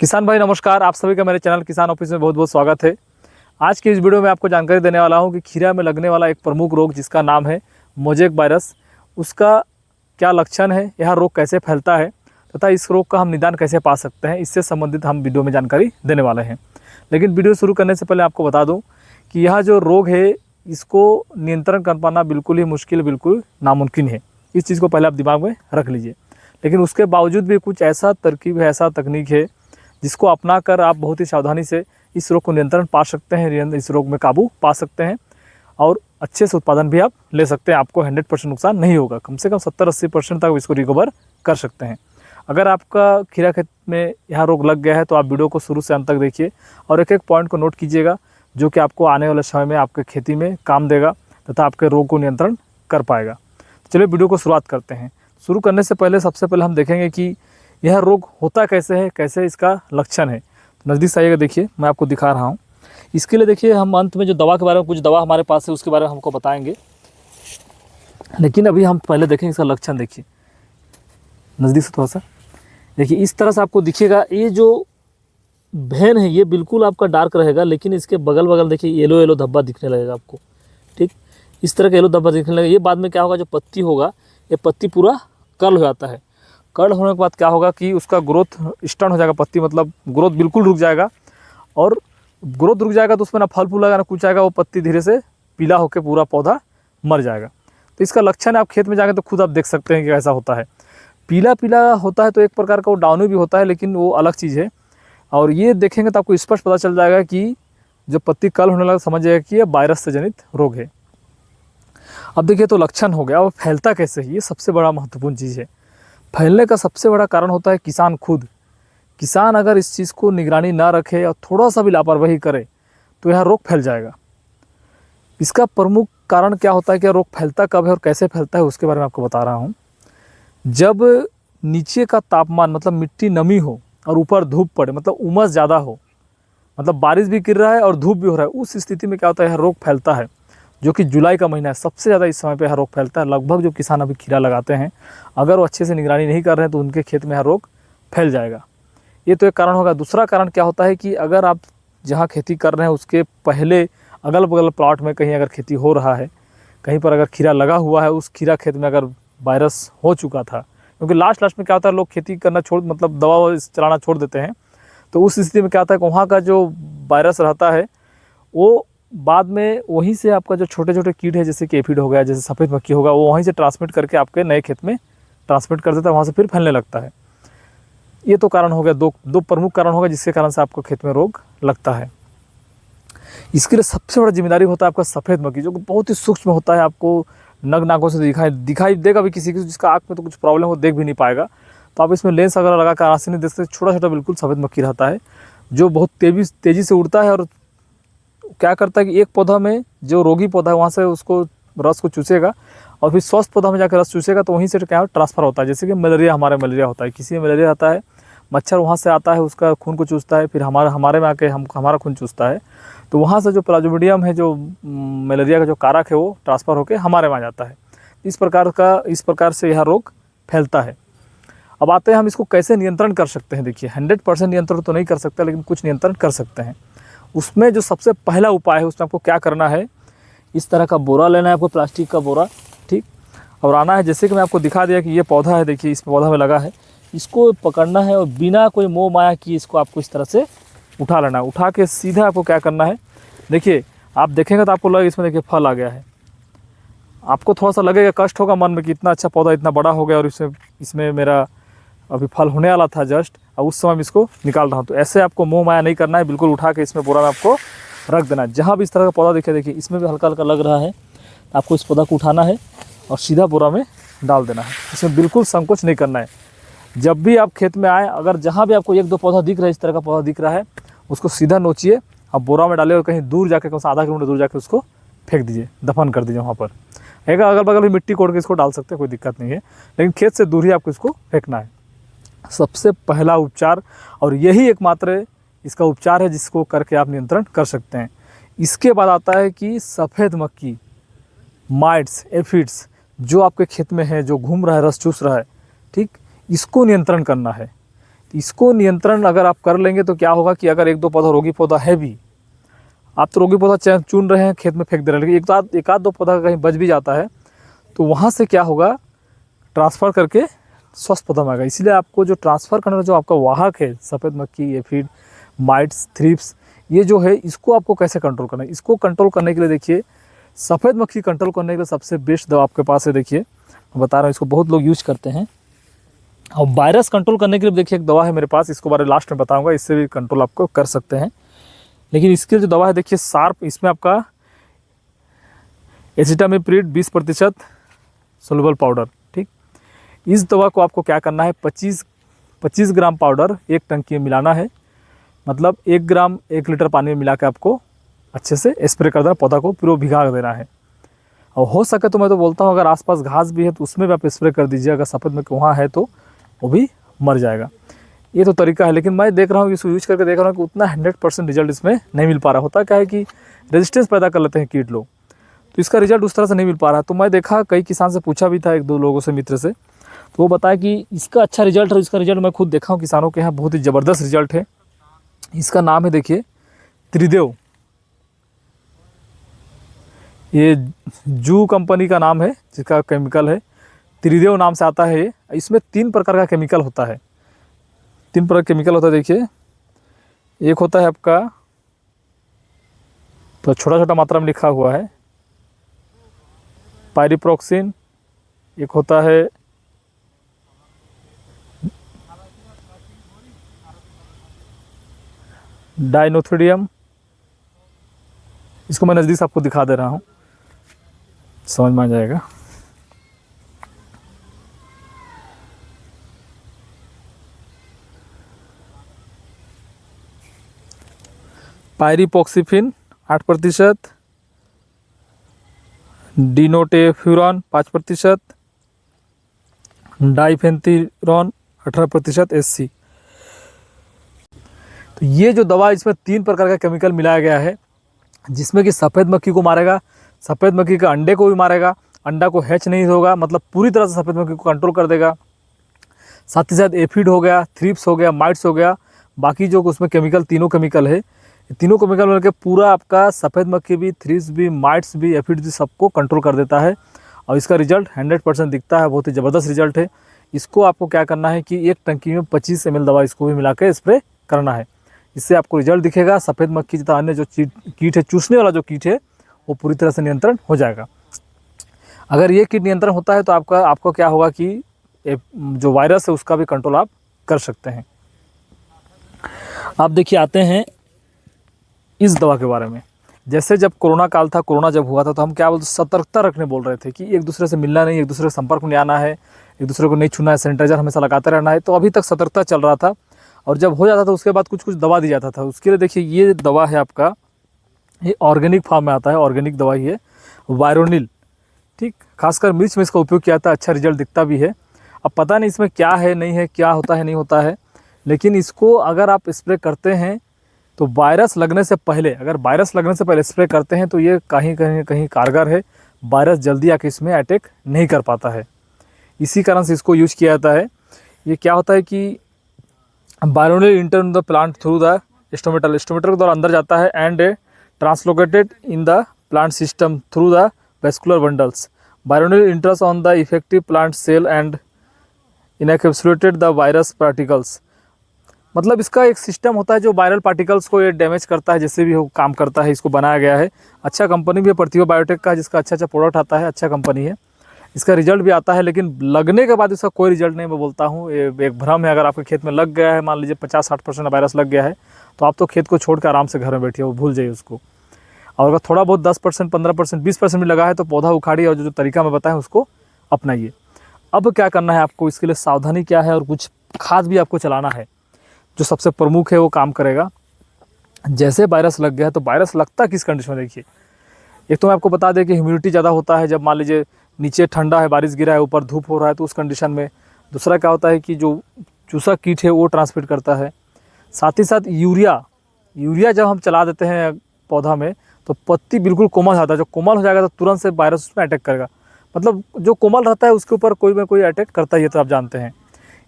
किसान भाई नमस्कार, आप सभी का मेरे चैनल किसान ऑफिस में बहुत बहुत स्वागत है। आज की इस वीडियो में आपको जानकारी देने वाला हूं कि खीरा में लगने वाला एक प्रमुख रोग जिसका नाम है मोजेक वायरस, उसका क्या लक्षण है, यह रोग कैसे फैलता है तथा इस रोग का हम निदान कैसे पा सकते हैं, इससे संबंधित हम वीडियो में जानकारी देने वाले हैं। लेकिन वीडियो शुरू करने से पहले आपको बता दूँ कि यह जो रोग है इसको नियंत्रण कर पाना बिल्कुल ही मुश्किल, बिल्कुल नामुमकिन है। इस चीज़ को पहले आप दिमाग में रख लीजिए। लेकिन उसके बावजूद भी कुछ ऐसा तरकीब है, ऐसा तकनीक है जिसको अपना कर आप बहुत ही सावधानी से इस रोग को नियंत्रण पा सकते हैं, इस रोग में काबू पा सकते हैं और अच्छे से उत्पादन भी आप ले सकते हैं। आपको 100% नुकसान नहीं होगा, कम से कम 70-80% तक इसको रिकवर कर सकते हैं। अगर आपका खीरा खेत में यह रोग लग गया है तो आप वीडियो को शुरू से अंत तक देखिए और एक एक पॉइंट को नोट कीजिएगा जो कि आपको आने वाले समय में आपके खेती में काम देगा तथा आपके रोग को नियंत्रण कर पाएगा। तो चलिए वीडियो को शुरुआत करते हैं। शुरू करने से पहले सबसे पहले हम देखेंगे कि यह रोग होता कैसे है, कैसे इसका लक्षण है। तो नज़दीक से आइएगा, देखिए मैं आपको दिखा रहा हूँ। इसके लिए देखिए हम अंत में जो दवा के बारे में, कुछ दवा हमारे पास है उसके बारे में हमको बताएंगे, लेकिन अभी हम पहले देखेंगे इसका लक्षण। देखिए नज़दीक से थोड़ा सा देखिए, इस तरह से आपको दिखेगा। ये जो भेन है ये बिल्कुल आपका डार्क रहेगा, लेकिन इसके बगल बगल देखिए येलो येलो धब्बा दिखने लगेगा आपको। ठीक, इस तरह का येलो धब्बा दिखने लगेगा। ये बाद में क्या होगा, जो पत्ती होगा ये पत्ती पूरा कर्ल हो जाता है। कर्ल होने के बाद क्या होगा कि उसका ग्रोथ स्टर्न हो जाएगा, पत्ती मतलब ग्रोथ बिल्कुल रुक जाएगा। और ग्रोथ रुक जाएगा तो उसमें ना फल फूल आएगा ना कुछ आएगा, वो पत्ती धीरे से पीला होकर पूरा पौधा मर जाएगा। तो इसका लक्षण आप खेत में जाकर तो खुद आप देख सकते हैं कि कैसा होता है। पीला पीला होता है तो एक प्रकार का वो डाउनी भी होता है, लेकिन वो अलग चीज़ है। और ये देखेंगे तो आपको स्पष्ट पता चल जाएगा कि जब पत्ती कर्ल होने लगा समझ जाएगा कि यह वायरस से जनित रोग है। अब देखिए तो लक्षण हो गया, और फैलता कैसे है ये सबसे बड़ा महत्वपूर्ण चीज़ है। फैलने का सबसे बड़ा कारण होता है किसान खुद। किसान अगर इस चीज़ को निगरानी ना रखे और थोड़ा सा भी लापरवाही करे तो यह रोग फैल जाएगा। इसका प्रमुख कारण क्या होता है कि रोग फैलता कब है और कैसे फैलता है उसके बारे में आपको बता रहा हूँ। जब नीचे का तापमान मतलब मिट्टी नमी हो और ऊपर धूप पड़े, मतलब उमस ज़्यादा हो, मतलब बारिश भी गिर रहा है और धूप भी हो रहा है, उस स्थिति में क्या होता है, यह रोग फैलता है। जो कि जुलाई का महीना है, सबसे ज़्यादा इस समय पे यह रोग फैलता है। लगभग जो किसान अभी खीरा लगाते हैं, अगर वो अच्छे से निगरानी नहीं कर रहे हैं तो उनके खेत में यह रोग फैल जाएगा। ये तो एक कारण होगा। दूसरा कारण क्या होता है कि अगर आप जहाँ खेती कर रहे हैं उसके पहले अगल बगल प्लॉट में कहीं अगर खेती हो रहा है, कहीं पर अगर खीरा लगा हुआ है, उस खीरा खेत में अगर वायरस हो चुका था, क्योंकि लास्ट में क्या होता है, लोग खेती करना मतलब दवा चलाना छोड़ देते हैं, तो उस स्थिति में क्या होता है कि वहाँ का जो वायरस रहता है वो बाद में वहीं से आपका जो छोटे छोटे कीट है, जैसे कि एफिड हो गया, जैसे सफ़ेद मक्खी होगा, वो वहीं से ट्रांसमिट करके आपके नए खेत में ट्रांसमिट कर देता है, वहाँ से फिर फैलने लगता है। ये तो कारण हो गया, दो प्रमुख कारण होगा जिसके कारण से आपको खेत में रोग लगता है। इसके लिए सबसे बड़ा जिम्मेदारी होता है आपका सफ़ेद मक्खी, जो कि बहुत ही सूक्ष्म होता है। आपको नग नाकों से दिखाई देगा भी, किसी जिसका आँख में तो कुछ प्रॉब्लम हो देख भी नहीं पाएगा। तो आप इसमें लेंस वगैरह लगा कर आसानी नहीं देख सकते। छोटा छोटा बिल्कुल सफ़ेद मक्खी रहता है जो बहुत तेज़ी से उड़ता है और क्या करता है कि एक पौधा में जो रोगी पौधा है वहाँ से उसको रस को चूसेगा और फिर स्वस्थ पौधा में जाकर रस चूसेगा, तो वहीं से क्या ट्रांसफ़र होता है। जैसे कि मलेरिया होता है, किसी में मलेरिया रहता है, मच्छर वहाँ से आता है, उसका खून को चूसता है, फिर हमारे में आके हमारा खून चूसता है, तो वहाँ से जो प्लाज्मोडियम है, जो मलेरिया का जो कारक है, वो ट्रांसफ़र होकर हमारे में आ जाता है। इस प्रकार से यह रोग फैलता है। अब आते हैं हम इसको कैसे नियंत्रण कर सकते हैं। देखिए 100% नियंत्रण तो नहीं कर सकते, लेकिन कुछ नियंत्रण कर सकते हैं। उसमें जो सबसे पहला उपाय है, उसमें आपको क्या करना है, इस तरह का बोरा लेना है आपको, प्लास्टिक का बोरा, ठीक, और आना है। जैसे कि मैं आपको दिखा दिया कि ये पौधा है, देखिए इस पौधा में लगा है, इसको पकड़ना है और बिना कोई मोह माया की इसको आपको इस तरह से उठा लेना है। उठा के सीधा आपको क्या करना है, देखिए आप देखेंगे तो आपको लगेगा इसमें देखिए फल आ गया है। आपको थोड़ा सा लगेगा, कष्ट होगा मन में कि इतना अच्छा पौधा इतना बड़ा हो गया और इसमें मेरा अभी फल होने वाला था जस्ट, और उस समय मैं इसको निकाल रहा हूँ। तो ऐसे आपको मोह माया नहीं करना है, बिल्कुल उठा के इसमें बोरा में आपको रख देना है। जहाँ भी इस तरह का पौधा देखिए इसमें भी हल्का हल्का लग रहा है, आपको इस पौधा को उठाना है और सीधा बोरा में डाल देना है। इसमें बिल्कुल संकोच नहीं करना है। जब भी आप खेत में आए, अगर जहाँ भी आपको 1-2 पौधा दिख रहा है, इस तरह का पौधा दिख रहा है, उसको सीधा नोचिए, आप बोरा में डालिए और कहीं दूर जाकर, कहीं आधा किलोमीटर दूर जाकर उसको फेंक दीजिए, दफन कर दीजिए वहाँ पर। अगल बगल भी मिट्टी कोड़ के इसको डाल सकते हैं, कोई दिक्कत नहीं है, लेकिन खेत से दूर ही आपको इसको फेंकना है। सबसे पहला उपचार, और यही एकमात्र इसका उपचार है जिसको करके आप नियंत्रण कर सकते हैं। इसके बाद आता है कि सफ़ेद मक्खी, माइट्स, एफिड्स जो आपके खेत में है, जो घूम रहा है, रस चूस रहा है, ठीक, इसको नियंत्रण करना है। तो इसको नियंत्रण अगर आप कर लेंगे तो क्या होगा कि अगर एक दो पौधा रोगी पौधा है भी, आप तो रोगी पौधा चुन रहे हैं, खेत में फेंक दे रहे हैं, लेकिन एक आध दो पौधा कहीं बच भी जाता है तो वहाँ से क्या होगा, ट्रांसफ़र करके स्वस्थ पौधा में आएगा। इसलिए आपको जो ट्रांसफ़र करने का जो आपका वाहक है, सफ़ेद मक्खी, एफिड, माइट्स, थ्रिप्स, ये जो है इसको आपको कैसे कंट्रोल करना है। इसको कंट्रोल करने के लिए देखिए, सफ़ेद मक्खी कंट्रोल करने के लिए सबसे बेस्ट दवा आपके पास है। देखिए मैं बता रहा हूँ, इसको बहुत लोग यूज करते हैं। और वायरस कंट्रोल करने के लिए देखिए एक दवा है मेरे पास, इसको बारे लास्ट में बताऊँगा, इससे भी कंट्रोल आपको कर सकते हैं। लेकिन इसकी जो दवा है देखिए शार्प, इसमें आपका एसिटामिप्रिड 20% सोल्युबल पाउडर, ठीक। इस दवा को आपको क्या करना है, 25 ग्राम पाउडर एक टंकी में मिलाना है। मतलब 1 ग्राम 1 लीटर पानी में मिला के आपको अच्छे से स्प्रे कर देना, पौधा को पूरा भिगा देना है। और हो सके तो मैं तो बोलता हूँ अगर आसपास घास भी है तो उसमें भी आप स्प्रे कर दीजिए, अगर सफ़ेद मक्खी वहाँ है तो वो भी मर जाएगा। ये तो तरीका है, लेकिन मैं देख रहा हूँ इसको यूज करके देख रहा हूँ कि उतना 100% रिजल्ट इसमें नहीं मिल पा रहा। होता क्या है कि रेजिस्टेंस पैदा कर लेते हैं कीट लोग, तो इसका रिजल्ट उस तरह से नहीं मिल पा रहा है। तो मैं देखा, कई किसान से पूछा भी था, एक दो लोगों से, मित्र से, तो वो बताया कि इसका अच्छा रिजल्ट है। इसका रिजल्ट मैं खुद देखा हूँ किसानों के यहाँ, बहुत ही ज़बरदस्त रिजल्ट है। इसका नाम है देखिए त्रिदेव, ये जू कंपनी का नाम है जिसका केमिकल है, त्रिदेव नाम से आता है ये। इसमें 3 प्रकार का केमिकल होता है, 3 प्रकार केमिकल होता है। देखिए एक होता है आपका, तो छोटा छोटा मात्रा में लिखा हुआ है, पायरिप्रोक्सिन। एक होता है डाइनोथिडियम, इसको मैं नज़दीक से आपको दिखा दे रहा हूँ, समझ में आ जाएगा। पायरिप्रोक्सिफिन 8%, डिनोटेफ्यूरॉन 5%, डाइफेंथीरॉन 18% SC। तो ये जो दवा, इसमें 3 प्रकार का केमिकल मिलाया गया है, जिसमें कि सफ़ेद मक्खी को मारेगा, सफ़ेद मक्खी के अंडे को भी मारेगा, अंडा को हैच नहीं होगा, मतलब पूरी तरह से सफ़ेद मक्खी को कंट्रोल कर देगा। साथ ही साथ एफिड हो गया, थ्रिप्स हो गया, माइट्स हो गया, बाकी जो उसमें केमिकल, तीनों केमिकल है, तीनों केमिकल मिलकर पूरा आपका सफ़ेद मक्खी भी, थ्रिप्स भी, माइट्स भी, एफिड भी, सबको कंट्रोल कर देता है। और इसका रिजल्ट 100% दिखता है, बहुत ही ज़बरदस्त रिजल्ट है। इसको आपको क्या करना है कि एक टंकी में 25 ml दवा इसको भी मिला के स्प्रे करना है। इससे आपको रिजल्ट दिखेगा। सफ़ेद मक्खी तथा अन्य जो कीट है, चूसने वाला जो कीट है, वो पूरी तरह से नियंत्रण हो जाएगा। अगर ये कीट नियंत्रण होता है तो आपको क्या होगा कि जो वायरस है उसका भी कंट्रोल आप कर सकते हैं। आप देखिए, आते हैं इस दवा के बारे में। जैसे जब कोरोना काल था, कोरोना जब हुआ था, तो हम क्या बोलते, सतर्कता रखने बोल रहे थे कि एक दूसरे से मिलना नहीं, एक दूसरे के संपर्क में नहीं आना है, एक दूसरे को नहीं छूना है, सैनिटाइजर हमेशा लगाते रहना है। तो अभी तक सतर्कता चल रहा था, और जब हो जाता था उसके बाद कुछ कुछ दवा दी जाता था। उसके लिए देखिए ये दवा है आपका, ये ऑर्गेनिक फॉर्म में आता है, ऑर्गेनिक दवाई है, वायरोनिल, ठीक। खासकर मिर्च में इसका उपयोग किया था, अच्छा रिजल्ट दिखता भी है। अब पता नहीं इसमें क्या है, नहीं है, क्या होता है, नहीं होता है, लेकिन इसको अगर आप स्प्रे करते हैं तो वायरस लगने से पहले, अगर वायरस लगने से पहले स्प्रे करते हैं तो ये कहीं कारगर है। वायरस जल्दी आके इसमें अटैक नहीं कर पाता है, इसी कारण से इसको यूज किया जाता है। ये क्या होता है कि वायरोनिल enter in the plant through the stomatal के द्वारा अंदर जाता है, and translocated in the plant system through the vascular bundles. वायरोनिल enters on the effective plant cell and encapsulated the virus particles. मतलब इसका एक सिस्टम होता है जो वायरल पार्टिकल्स को ये डैमेज करता है, जैसे भी हो काम करता है। इसको बनाया गया है, अच्छा कंपनी भी है, प्रतिभा बायोटेक का, जिसका अच्छा प्रोडक्ट आता है, अच्छा कंपनी है, इसका रिजल्ट भी आता है। लेकिन लगने के बाद इसका कोई रिजल्ट नहीं, मैं बोलता हूँ ये एक भ्रम है। अगर आपके खेत में लग गया है, मान लीजिए 50-60% वायरस लग गया है, तो आप तो खेत को छोड़ कर आराम से घर में बैठिए, वो भूल जाइए उसको। और अगर थोड़ा बहुत 10%, 15%, 20% भी लगा है तो पौधा उखाड़िए और जो तरीका मैं बताएं उसको अपनाइए। अब क्या करना है आपको, इसके लिए सावधानी क्या है, और कुछ खाद भी आपको चलाना है जो सबसे प्रमुख है, वो काम करेगा। जैसे वायरस लग गया है, तो वायरस लगता किस कंडीशन में, देखिए एक तो मैं आपको बता दें कि ह्यूमिडिटी ज़्यादा होता है, जब मान लीजिए नीचे ठंडा है, बारिश गिरा है, ऊपर धूप हो रहा है, तो उस कंडीशन में। दूसरा क्या होता है कि जो चूसा कीट है वो ट्रांसमिट करता है। साथ ही साथ यूरिया जब हम चला देते हैं पौधा में तो पत्ती बिल्कुल कोमल जाता है, जो कोमल हो जाएगा तो तुरंत से वायरस उसमें अटैक करेगा। मतलब जो कोमल रहता है उसके ऊपर कोई ना कोई अटैक करता ही है, तो आप जानते हैं।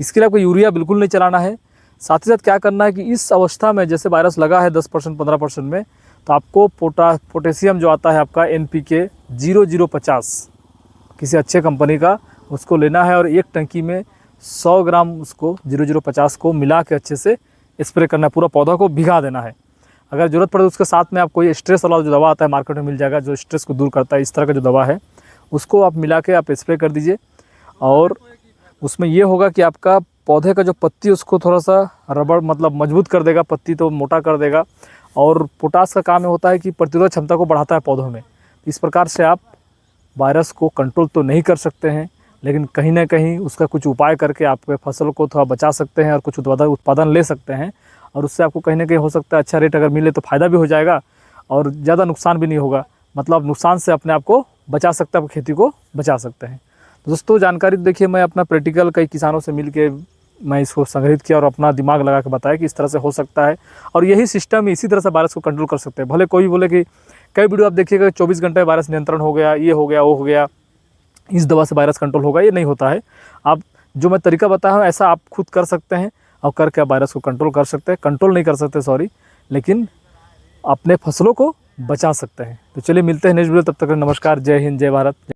इसके लिए आपको यूरिया बिल्कुल नहीं चलाना है। साथ ही साथ क्या करना है कि इस अवस्था में जैसे वायरस लगा है 10% 15% में, तो आपको पोटेशियम जो आता है आपका NPK 0050 किसी अच्छे कंपनी का उसको लेना है और एक टंकी में 100 ग्राम उसको 0050 को मिला के अच्छे से स्प्रे करना है, पूरा पौधा को भिगा देना है। अगर ज़रूरत पड़े उसके साथ में आप कोई स्ट्रेस वाला जो दवा आता है मार्केट में मिल जाएगा, जो स्ट्रेस को दूर करता है, इस तरह का जो दवा है उसको आप मिला के आप स्प्रे कर दीजिए। और उसमें ये होगा कि आपका पौधे का जो पत्ती उसको थोड़ा सा रबड़ मतलब मजबूत कर देगा, पत्ती तो मोटा कर देगा। और पोटास का काम होता है कि प्रतिरोधक क्षमता को बढ़ाता है पौधों में। इस प्रकार से आप वायरस को कंट्रोल तो नहीं कर सकते हैं, लेकिन कहीं ना कहीं उसका कुछ उपाय करके आपके फसल को थोड़ा बचा सकते हैं और कुछ उत्पादन ले सकते हैं। और उससे आपको कहीं ना कहीं हो सकता है अच्छा रेट अगर मिले तो फ़ायदा भी हो जाएगा और ज़्यादा नुकसान भी नहीं होगा। मतलब नुकसान से अपने आप को बचा सकते हैं, खेती को बचा सकते हैं। तो दोस्तों जानकारी देखिए, मैं अपना प्रैक्टिकल कई किसानों से मिल के मैं इसको संग्रहित किया और अपना दिमाग लगा के बताया कि इस तरह से हो सकता है और यही सिस्टम इसी तरह से वायरस को कंट्रोल कर सकते हैं। भले कोई बोले कि कई वीडियो आप देखिएगा 24 घंटे वायरस नियंत्रण हो गया, ये हो गया, वो हो गया, इस दवा से वायरस कंट्रोल होगा, ये नहीं होता है। आप जो मैं तरीका बताया हूँ ऐसा आप खुद कर सकते हैं और करके आप वायरस को कंट्रोल कर सकते हैं, कंट्रोल नहीं कर सकते सॉरी, लेकिन अपने फसलों को बचा सकते हैं। तो चलिए मिलते हैं नेक्स्ट वीडियो, तब तक नमस्कार, जय हिंद, जय भारत।